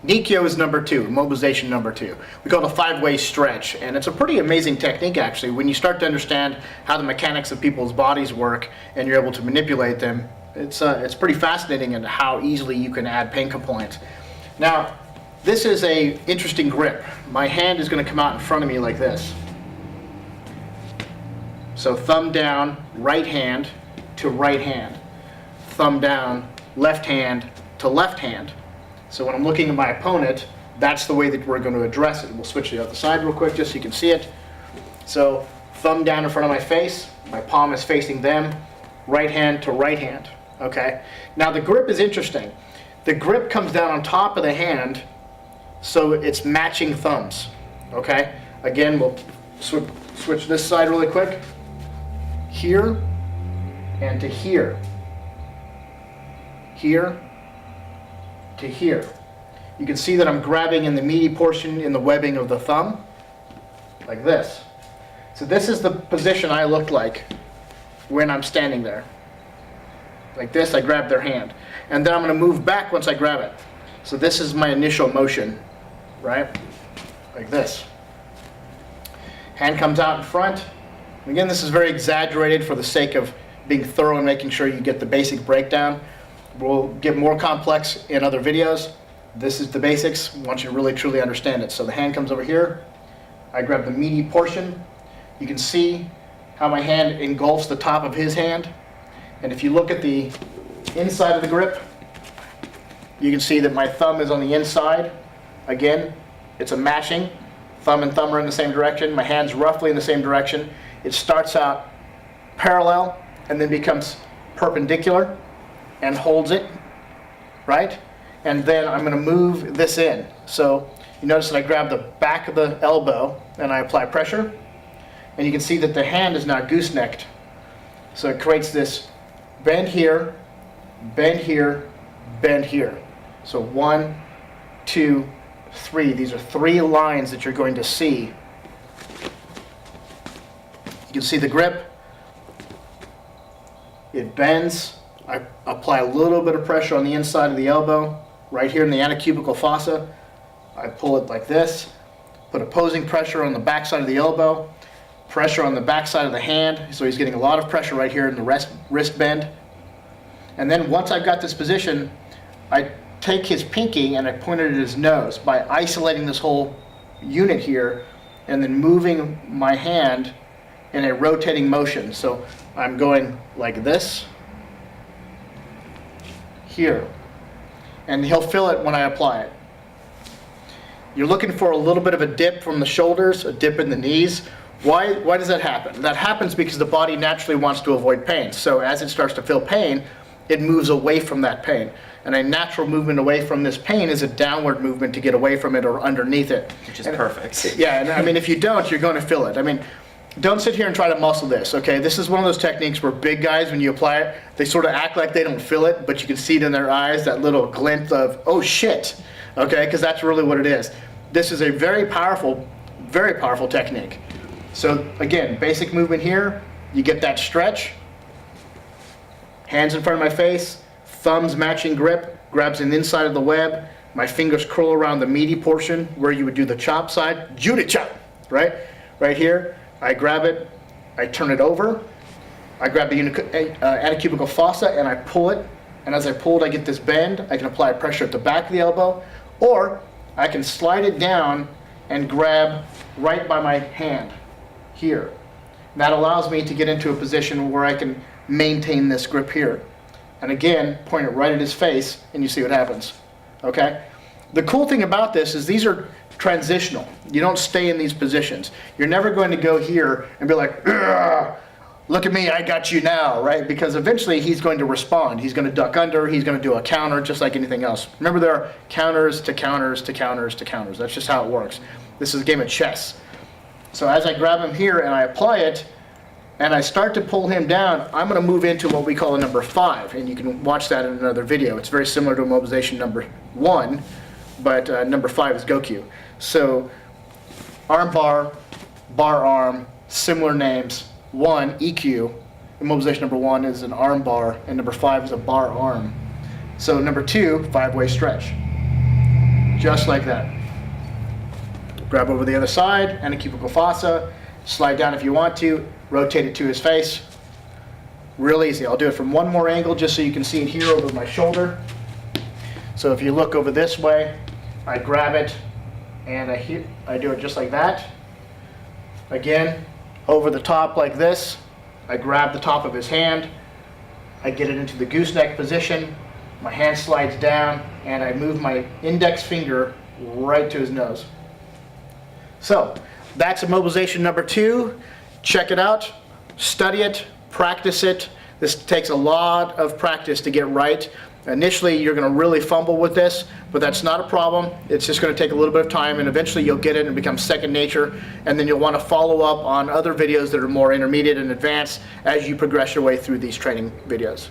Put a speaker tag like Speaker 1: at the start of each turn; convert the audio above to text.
Speaker 1: Nikyo is number 2, immobilization number 2. We call it a 5-way stretch, and it's a pretty amazing technique actually when you start to understand how the mechanics of people's bodies work and you're able to manipulate them. It's pretty fascinating in how easily you can add pain compliance. Now, this is a interesting grip. My hand is going to come out in front of me like this. So thumb down, right hand to right hand. Thumb down, left hand to left hand. So when I'm looking at my opponent, that's the way that we're going to address it. We'll switch to the other side real quick just so you can see it. So thumb down in front of my face, my palm is facing them, right hand to right hand. Okay? Now the grip is interesting. The grip comes down on top of the hand, so it's matching thumbs. Okay? Again, we'll switch this side really quick. Here and to here. Here to here. You can see that I'm grabbing in the meaty portion in the webbing of the thumb, like this. So this is the position I look like when I'm standing there. Like this, I grab their hand. And then I'm going to move back once I grab it. So this is my initial motion, right? Like this. Hand comes out in front. Again, this is very exaggerated for the sake of being thorough and making sure you get the basic breakdown. We'll get more complex in other videos. This is the basics once you really truly understand it. So the hand comes over here. I grab the meaty portion. You can see how my hand engulfs the top of his hand. And if you look at the inside of the grip, you can see that my thumb is on the inside. Again, it's a matching. Thumb and thumb are in the same direction. My hand's roughly in the same direction. It starts out parallel and then becomes perpendicular and holds it, right? And then I'm going to move this in. So you notice that I grab the back of the elbow and I apply pressure. And you can see that the hand is now goosenecked. So it creates this bend here, bend here, bend here. So 1, 2, 3. These are 3 lines that you're going to see. You can see the grip. It bends. I apply a little bit of pressure on the inside of the elbow, right here in the antecubical fossa. I pull it like this. Put opposing pressure on the back side of the elbow. Pressure on the back side of the hand, so he's getting a lot of pressure right here in the wrist bend. And then once I've got this position, I take his pinky and I point it at his nose by isolating this whole unit here and then moving my hand in a rotating motion. So I'm going like this, here, and he'll feel it when I apply it. You're looking for a little bit of a dip from the shoulders, a dip in the knees. Why does that happen? That happens because the body naturally wants to avoid pain. So as it starts to feel pain, it moves away from that pain. And a natural movement away from this pain is a downward movement to get away from it or underneath it.
Speaker 2: Which is perfect.
Speaker 1: Yeah, and I mean, if you don't, you're going to feel it. I mean, don't sit here and try to muscle this, okay? This is one of those techniques where big guys, when you apply it, they sort of act like they don't feel it, but you can see it in their eyes, that little glint of, oh shit, okay? Because that's really what it is. This is a very powerful technique. So again, basic movement here, you get that stretch, hands in front of my face, thumbs matching grip, grabs in the inside of the web, my fingers curl around the meaty portion where you would do the chop side, Judy chop, right? Right here, I grab it, I turn it over, I grab the antecubical fossa and I pull it, and as I pull it I get this bend. I can apply pressure at the back of the elbow, or I can slide it down and grab right by my hand. Here. That allows me to get into a position where I can maintain this grip here. And again, point it right at his face and you see what happens. Okay? The cool thing about this is these are transitional. You don't stay in these positions. You're never going to go here and be like, look at me, I got you now, right? Because eventually he's going to respond. He's going to duck under, he's going to do a counter just like anything else. Remember, there are counters to counters to counters to counters. That's just how it works. This is a game of chess. So as I grab him here and I apply it, and I start to pull him down, I'm going to move into what we call a number 5, and you can watch that in another video. It's very similar to immobilization number 1, but number 5 is Goku. So arm bar, bar arm, similar names. 1, EQ, immobilization number 1 is an arm bar, and number 5 is a bar arm. So number 2, 5-way stretch. just like that. Grab over the other side, antecubical fossa, slide down if you want to, rotate it to his face. Real easy. I'll do it from one more angle just so you can see it here over my shoulder. So if you look over this way, I grab it and I do it just like that. Again, over the top like this, I grab the top of his hand, I get it into the gooseneck position, my hand slides down, and I move my index finger right to his nose. So, that's immobilization number 2. Check it out, study it, practice it. This takes a lot of practice to get right. Initially, you're going to really fumble with this, but that's not a problem. It's just going to take a little bit of time, and eventually you'll get it and become second nature, and then you'll want to follow up on other videos that are more intermediate and advanced as you progress your way through these training videos.